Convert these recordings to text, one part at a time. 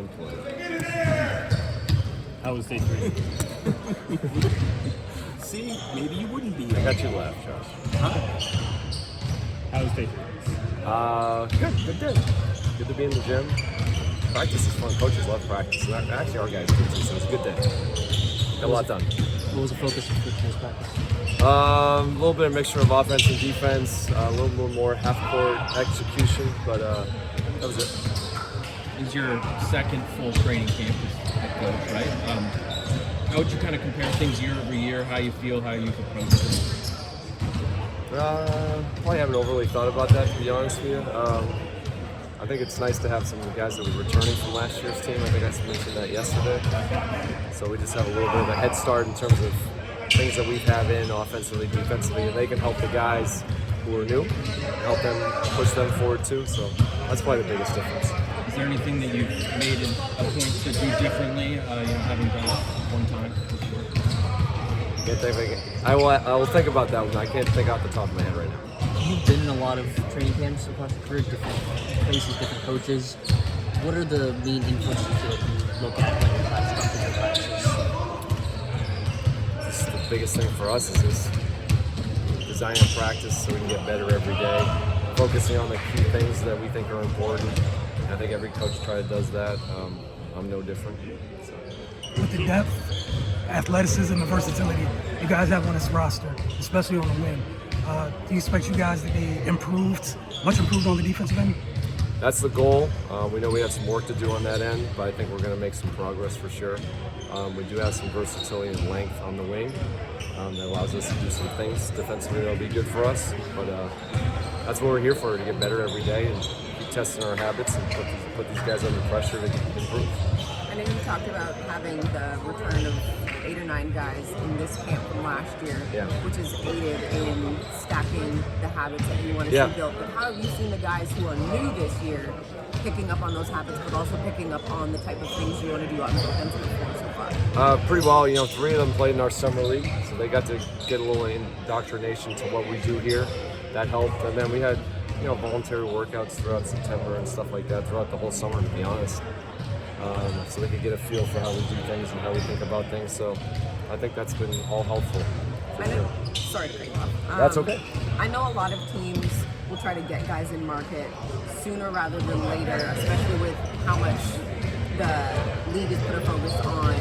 unemployed. How was day 3? See, maybe you wouldn't be. I got you laugh, Josh. Huh? How was day 3? Good day. Good to be in the gym. Practice is fun. Coaches love practice. Actually, our guys do too, so it's a good day. Got a lot done. What was the focus of today's practice? A little bit of mixture of offense and defense, a little bit more half-court execution, but that was it. It's your second full training camp as head coach, right? How would you kind of compare things year over year? How you feel, how you've approached it? Probably haven't overly thought about that, to be honest with you. I think it's nice to have some of the guys that were returning from last year's team. I think I mentioned that yesterday. So we just have a little bit of a head start in terms of things that we have in offensively, defensively, and they can help the guys who are new, help them push them forward too. So that's probably the biggest difference. Is there anything that you've made a point to do differently, having done it one time before? I will think about that one. I can't think off the top of my head right now. You've been in a lot of training camps across your career, different places, different coaches. What are the main influences that you look at when you try to structure your practices? The biggest thing for us is just designing a practice so we can get better every day, focusing on the key things that we think are important. I think every coach does that. I'm no different. So. With the depth, athleticism, and versatility you guys have on this roster, especially on the wing, do you expect you guys to be much improved on the defensive end? That's the goal. We know we have some work to do on that end, but I think we're going to make some progress for sure. We do have some versatility and length on the wing that allows us to do some things defensively that'll be good for us. But that's what we're here for, to get better every day and keep testing our habits and put these guys under pressure to improve. I know you talked about having the return of 8 or 9 guys in this camp from last year, which has aided in stacking the habits that you want to see built. But how have you seen the guys who are new this year picking up on those habits, but also picking up on the type of things you want to do on the defensive floor so far? Pretty well. 3 of them played in our summer league, so they got to get a little indoctrination to what we do here. That helped. And then we had voluntary workouts throughout September and stuff like that throughout the whole summer, to be honest. So they could get a feel for how we do things and how we think about things. So I think that's been all helpful. Sorry to cut you off. That's okay. I know a lot of teams will try to get guys in market sooner rather than later, especially with how much the league has put a focus on,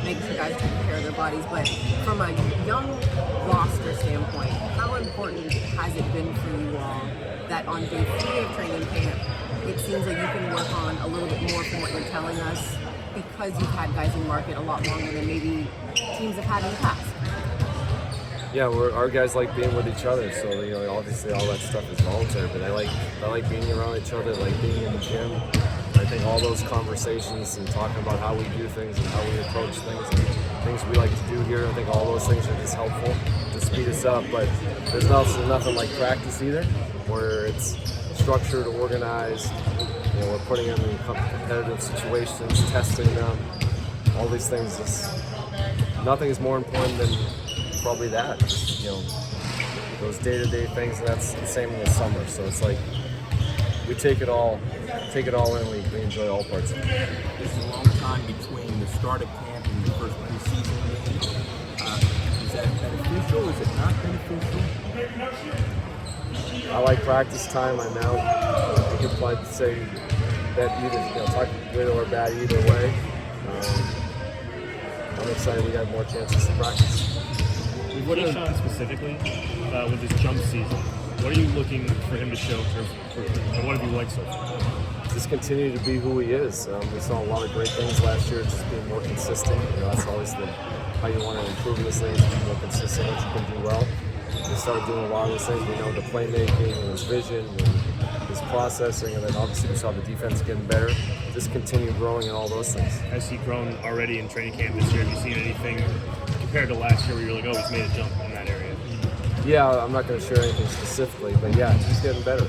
making sure guys take care of their bodies. But from a young roster standpoint, how important has it been for you all that on day 3 of training camp, it seems like you can work on a little bit more from what you're telling us because you've had guys in market a lot longer than maybe teams have had in the past? Yeah, our guys like being with each other, so obviously all that stuff is voluntary. But I like being around each other, like being in the gym. I think all those conversations and talking about how we do things and how we approach things and things we like to do here, I think all those things are just helpful to speed us up. But there's also nothing like practice either, where it's structured, organized. We're putting them in competitive situations, testing them. All these things. Nothing is more important than probably that. Those day-to-day things. And that's the same in the summer. So it's like we take it all in. We enjoy all parts of it. There's a long time between the start of camp and the first preseason game. Is that beneficial? Is it not beneficial? I like practice time. I know you could probably say that either talk good or bad either way. I'm excited we got more chances to practice. With Keyshawn specifically, with his jump season, what are you looking for him to show in terms of improvement? And what have you liked so far? Just continue to be who he is. We saw a lot of great things last year, just being more consistent. That's always how you want to improve in this league, is be more consistent, what you can do well. We started doing a lot of those things. We know the playmaking and his vision and his processing, and then obviously we saw the defense getting better. Just continue growing in all those things. Has he grown already in training camp this year? Have you seen anything compared to last year where you're like, oh, he's made a jump in that area? Yeah, I'm not going to share anything specifically, but yeah, he's getting better.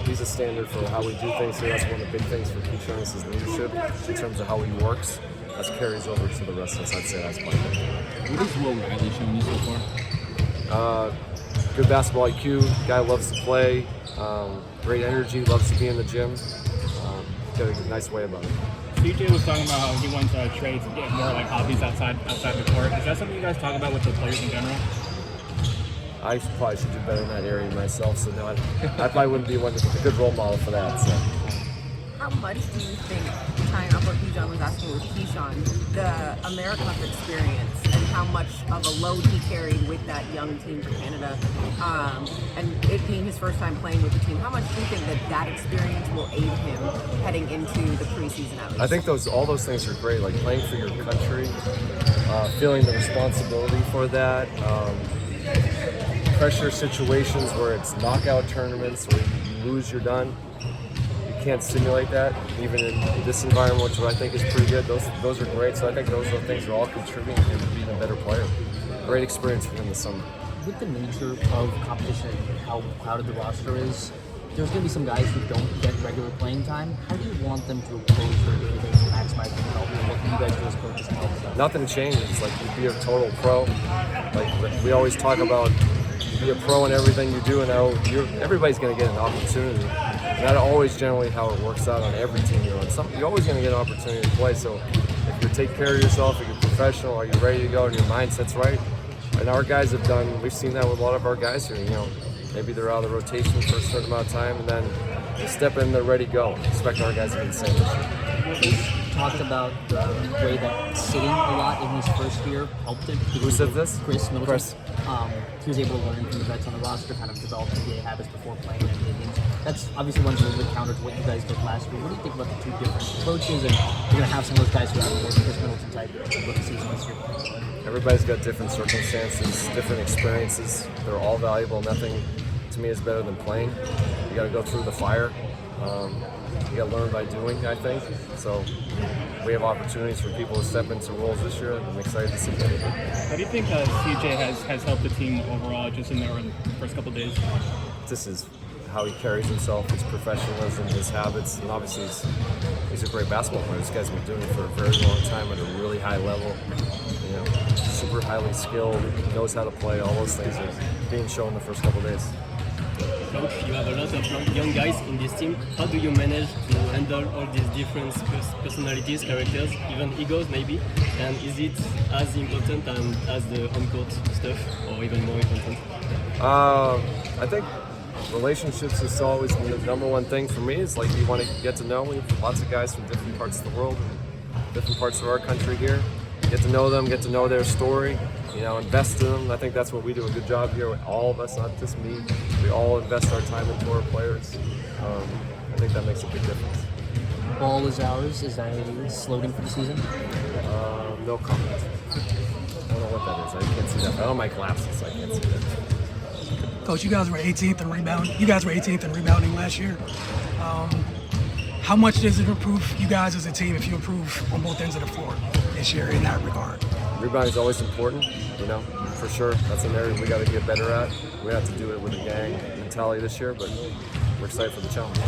He's a standard for how we do things here. That's one of the big things for Keyshawn is his leadership in terms of how he works. That carries over to the rest of us. I'd say that's my thing. What is Will Riley showing you so far? Good basketball IQ. Guy loves to play. Great energy. Loves to be in the gym. a nice way about it. CJ was talking about how he wants trades and get more like hobbies outside the court. Is that something you guys talk about with the players in general? I probably should do better in that area myself, so no, I probably wouldn't be a good role model for that. So. How much do you think, tying up what Bijan was asking with Keyshawn, the AmeriCup experience and how much of a load he carried with that young team for Canada, and it being his first time playing with the team, how much do you think that experience will aid him heading into the preseason at least? I think all those things are great, like playing for your country, feeling the responsibility for that, pressure situations where it's knockout tournaments where you lose, you're done. Can't simulate that even in this environment, which I think is pretty good. Those are great. So I think those are the things that are all contributing to him being a better player. Great experience for him this summer. With the nature of competition and how crowded the roster is, there's going to be some guys who don't get regular playing time. How do you want them to approach their day-to-day to maximize their development? What can you guys do as coaches to help them? Nothing changes. Like, you be a total pro. Like we always talk about, be a pro in everything you do, and how everybody's going to get an opportunity. Not always generally how it works out on every team you're on. You're always going to get an opportunity to play. So if you take care of yourself, if you're professional, are you ready to go, and your mindset's right? And our guys have done. We've seen that with a lot of our guys here. Maybe they're out of the rotation for a certain amount of time, and then they step in, they're ready to go. Expect our guys to be the same this year. He's talked about the way that sitting a lot in his first year helped him. Who said this? Chris Middleton. Chris. He was able to learn from the vets on the roster, kind of develop NBA habits before playing NBA games. That's obviously one little bit counter to what you guys did last year. What do you think about the two different approaches? And you're going to have some of those guys who have more Chris Middleton type rookie season this year. Everybody's got different circumstances, different experiences. They're all valuable. Nothing to me is better than playing. You got to go through the fire. You got to learn by doing, I think. So we have opportunities for people to step into roles this year, and I'm excited to see that. How do you think CJ has helped the team overall just in the first couple of days? This is how he carries himself, his professionalism, his habits, and obviously he's a great basketball player. This guy's been doing it for a very long time at a really high level. Super highly skilled, knows how to play. All those things are being shown the first couple of days. Coach, you have a lot of young guys in this team. How do you manage to handle all these different personalities, characters, even egos maybe? And is it as important as the on-court stuff, or even more important? I think relationships is always the number one thing for me. Is like you want to get to know. We have lots of guys from different parts of the world, and different parts of our country here. Get to know them, get to know their story. Invest in them. I think that's what we do a good job here. All of us, not just me. We all invest our time into our players. I think that makes a big difference. Ball is ours. Is that a slogan for the season? No comment. I don't know what that is. I can't see that. I don't have my glasses, so I can't see that. Coach, you guys were 18th in rebounding. You guys were 18th in rebounding last year. How much does it improve you guys as a team if you improve on both ends of the floor this year in that regard? Rebounding is always important, for sure. That's an area we got to get better at. We have to do it with a gang mentality this year, but we're excited for the challenge.